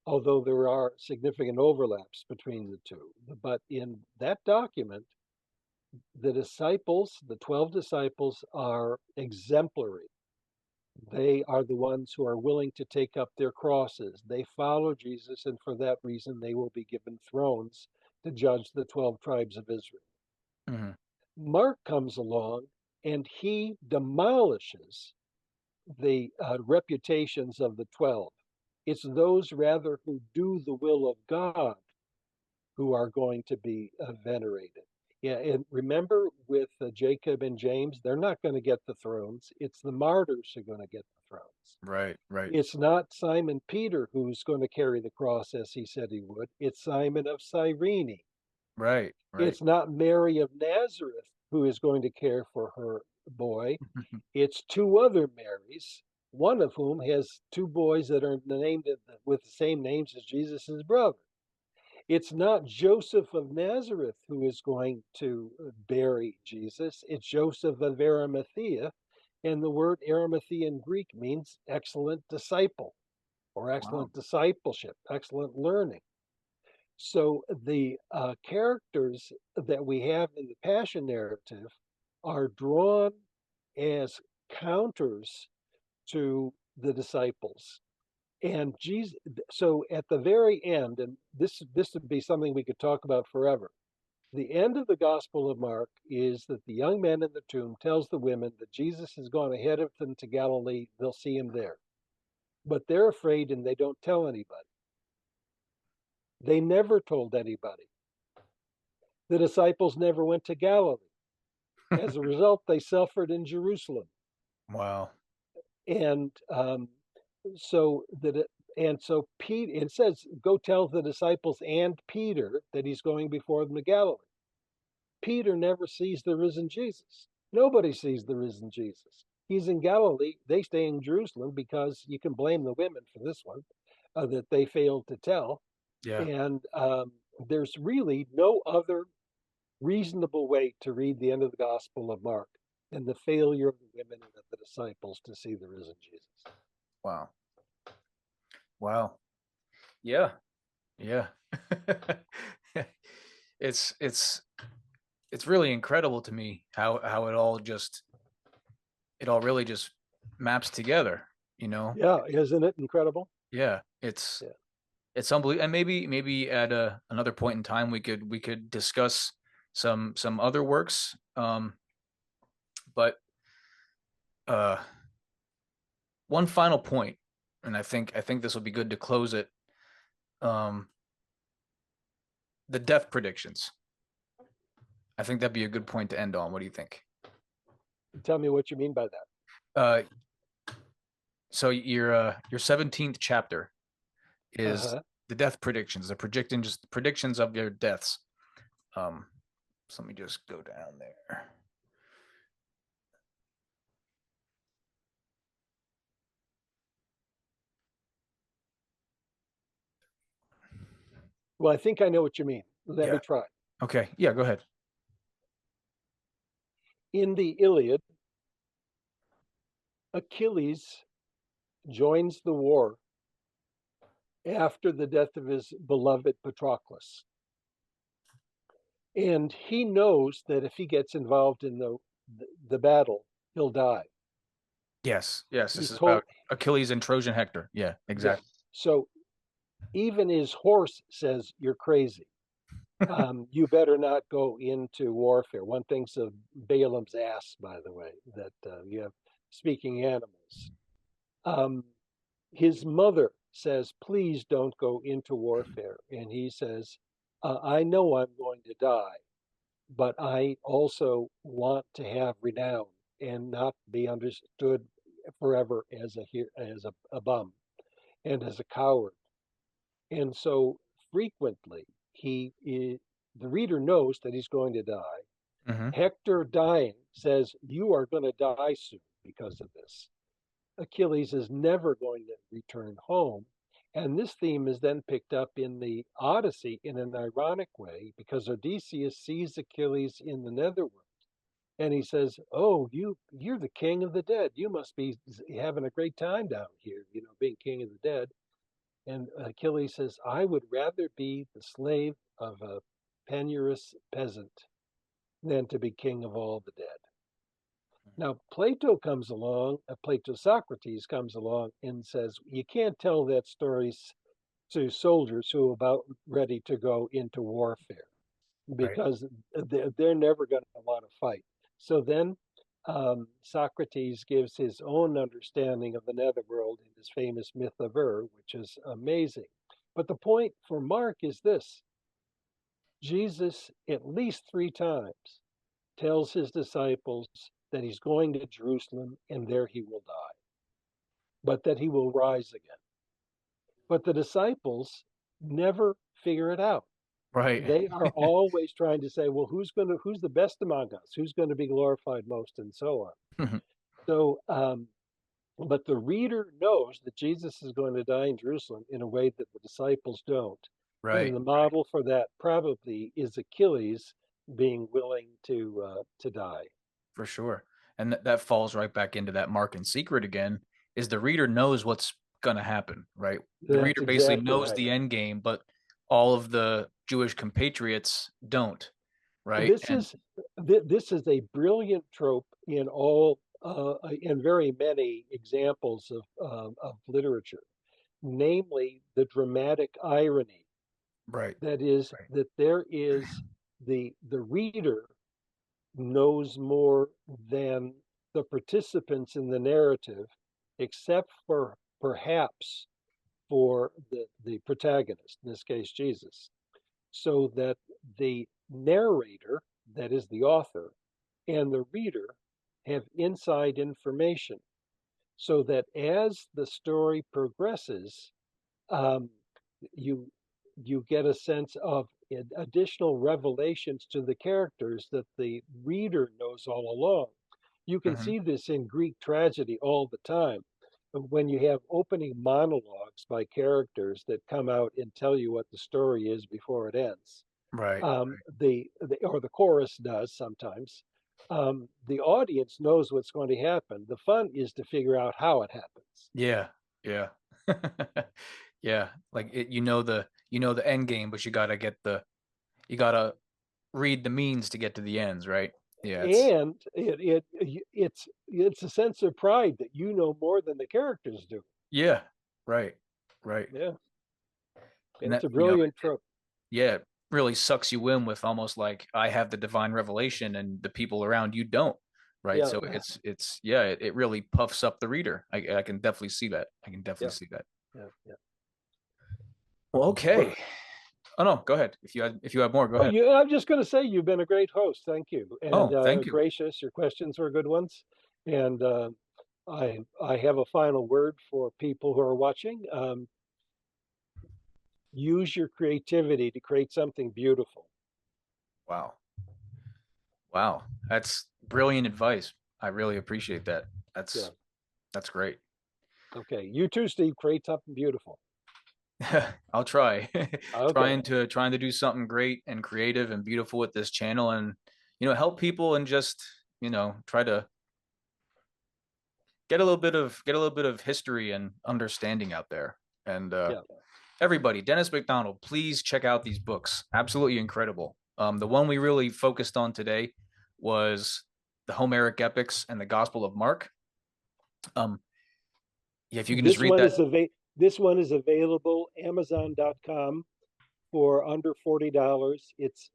although there are significant overlaps between the two. But in that document, the 12 disciples, are exemplary. They are the ones who are willing to take up their crosses. They follow Jesus, and for that reason, they will be given thrones to judge the 12 tribes of Israel. Mhm. Mark comes along and he demolishes the reputations of the 12. It's those rather who do the will of God who are going to be venerated. Yeah, and remember with Jacob and James, they're not going to get the thrones. It's the martyrs who are going to get the thrones. Right, right, It's not Simon Peter who's going to carry the cross as he said he would. It's Simon of Cyrene. right, right. It's not Mary of Nazareth who is going to care for her boy. It's two other Marys, one of whom has two boys that are named with the same names as Jesus' brother. It's not Joseph of Nazareth who is going to bury Jesus. It's Joseph of Arimathea. And the word Arimathea in Greek means excellent disciple or Wow. excellent discipleship, excellent learning. So the characters that we have in the Passion narrative are drawn as counters to the disciples. And Jesus, so at the very end, and this would be something we could talk about forever. The end of the Gospel of Mark is that the young man in the tomb tells the women that Jesus has gone ahead of them to Galilee. They'll see him there. But they're afraid and they don't tell anybody. They never told anybody. The disciples never went to Galilee. As a result, they suffered in Jerusalem. Wow. And so that it, and so Pete, it says, go tell the disciples and Peter that he's going before them to Galilee. Peter never sees the risen Jesus. Nobody sees the risen Jesus. He's in Galilee. They stay in Jerusalem because you can blame the women for this one. that they failed to tell. Yeah. And there's really no other reasonable way to read the end of the Gospel of Mark than the failure of the women and of the disciples to see the risen Jesus. Wow. Wow. Yeah. Yeah. it's it's it's really incredible to me how it all really just maps together, you know? Yeah, isn't it incredible? Yeah. It's Yeah. it's unbelievable. And maybe at another point in time we could discuss some other works. But uh one final point, and I think this will be good to close it. Um the death predictions. I think that'd be a good point to end on. What do you think? Tell me what you mean by that. Uh, so your 17th chapter is Uh-huh. the death predictions, the predictions of your deaths. Um, so let me just go down there. Well, I think I know what you mean. Let Yeah. me try. Okay. Yeah. Go ahead. In the Iliad, Achilles joins the war after the death of his beloved Patroclus. And he knows that if he gets involved in the battle, he'll die. Yes. Yes. This He's is told, about Achilles and Trojan Hector. Yeah. yeah. Exactly. So even his horse says, "You're crazy. You better not go into warfare." One thinks of Balaam's ass, by the way, that you have speaking animals. Um, his mother says, "Please don't go into warfare." And he says, "I know I'm going to die, but I also want to have renown and not be understood forever as a bum and as a coward." And so frequently the reader knows that he's going to die. Hmm. Hector dying says, "You are going to die soon because of this." Achilles is never going to return home. And this theme is then picked up in the Odyssey in an ironic way because Odysseus sees Achilles in the netherworld and he says, "Oh, you're the king of the dead. You must be having a great time down here, being king of the dead." And Achilles says, "I would rather be the slave of a penurious peasant than to be king of all the dead." Now, Plato Socrates comes along and says, "You can't tell that story to soldiers who are about ready to go into warfare Right. because they're never going to want to fight." So then Socrates gives his own understanding of the netherworld in his famous myth of which is amazing. But the point for Mark is this: Jesus, at least three times, tells his disciples that he's going to Jerusalem and there he will die, but that he will rise again. But the disciples never figure it out. Right. They are always trying to say, "Well, who's the best among us? Who's going to be glorified most?" and so on. So, but the reader knows that Jesus is going to die in Jerusalem in a way that the disciples don't. And Right. the model for that probably is Achilles being willing to die. For sure. And that falls right back into that mark and secret again, is the reader knows what's going to happen, right? The That's reader basically exactly knows right. the end game, but all of the Jewish compatriots don't, right? This And is this is a brilliant trope in very many examples of literature, namely the dramatic irony. right, That is right. that there is the reader knows more than the participants in the narrative, except for perhaps for the protagonist, in this case Jesus, so that the narrator, that is the author, and the reader have inside information, so that as the story progresses, um, you you get a sense of additional revelations to the characters that the reader knows all along. You can Hmm. see this in Greek tragedy all the time. when you have opening monologues by characters that come out and tell you what the story is before it ends, Right. the or the chorus does sometimes. The audience knows what's going to happen. The fun is to figure out how it happens. Yeah. Yeah. Yeah. Like you know the end game, but you gotta read the means to get to the ends, right? Yeah, And it's a sense of pride that you know more than the characters do. yeah, right, right. Yeah, And it's that, a brilliant trope. yeah, it really sucks you in with almost like I have the divine revelation and the people around you don't, right? Yeah, So it's yeah, it really puffs up the reader. I can definitely see that. I can definitely yeah, see that. yeah, yeah. Well, Well, okay. Oh no, go ahead. If you have more, go oh, ahead. I'm just going to say you've been a great host. Thank you, and Oh, thank you. gracious. Your questions were good ones, and I have a final word for people who are watching. Use your creativity to create something beautiful. Wow. Wow. That's brilliant advice. I really appreciate that. Yeah. That's great. Okay. You too, Steve. Create something beautiful. I'll try. Okay. Trying to do something great and creative and beautiful with this channel and help people and just, try to get a little bit of history and understanding out there. And Yeah. everybody, Dennis Macdonald, please check out these books. Absolutely incredible. The one we really focused on today was the Homeric epics and the Gospel of Mark. Um, yeah, if you can just This read one that. is this one is available Amazon.com for under $40. It's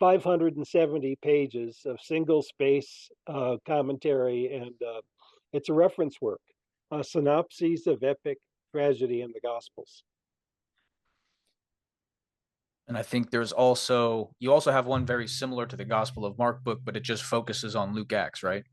570 pages of single space commentary, and it's a reference work, synopses of epic tragedy in the Gospels. And I think you also have one very similar to the Gospel of Mark book, but it just focuses on Luke Acts, right?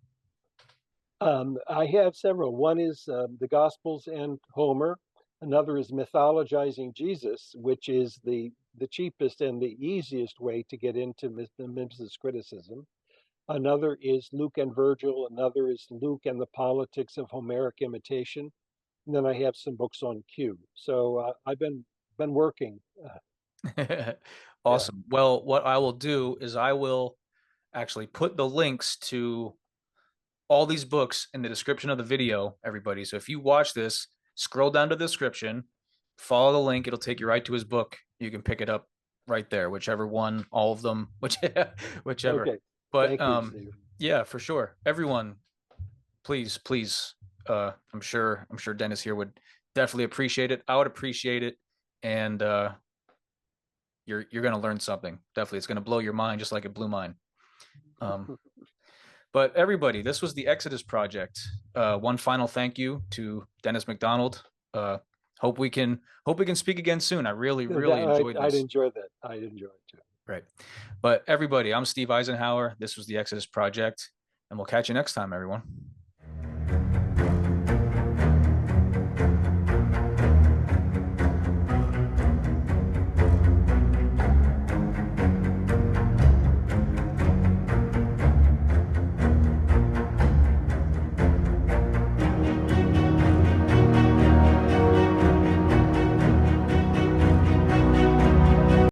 I have several. One is the Gospels and Homer. Another is mythologizing Jesus, which is the cheapest and the easiest way to get into the mimesis criticism. Another is Luke and Virgil. Another is Luke and the politics of Homeric imitation. And then I have some books on Q. So I've been working. Yeah. Awesome. Well, what I will do is I will actually put the links to all these books in the description of the video, everybody. So if you watch this, scroll down to the description, follow the link. It'll take you right to his book. You can pick it up right there, whichever one, all of them, whichever. Okay. But Thank you, Steve. yeah, for sure. Everyone, please. I'm sure Dennis here would definitely appreciate it. I would appreciate it, and you're gonna learn something. Definitely, it's gonna blow your mind just like it blew mine. Um, But everybody, this was the Exodus Project. One final thank you to Dennis Macdonald. Uh, hope we can speak again soon. I really enjoyed I'd this. enjoy that. I'd enjoy it too. Right. But everybody, I'm Steve Eisenhower. This was the Exodus Project, and we'll catch you next time, everyone.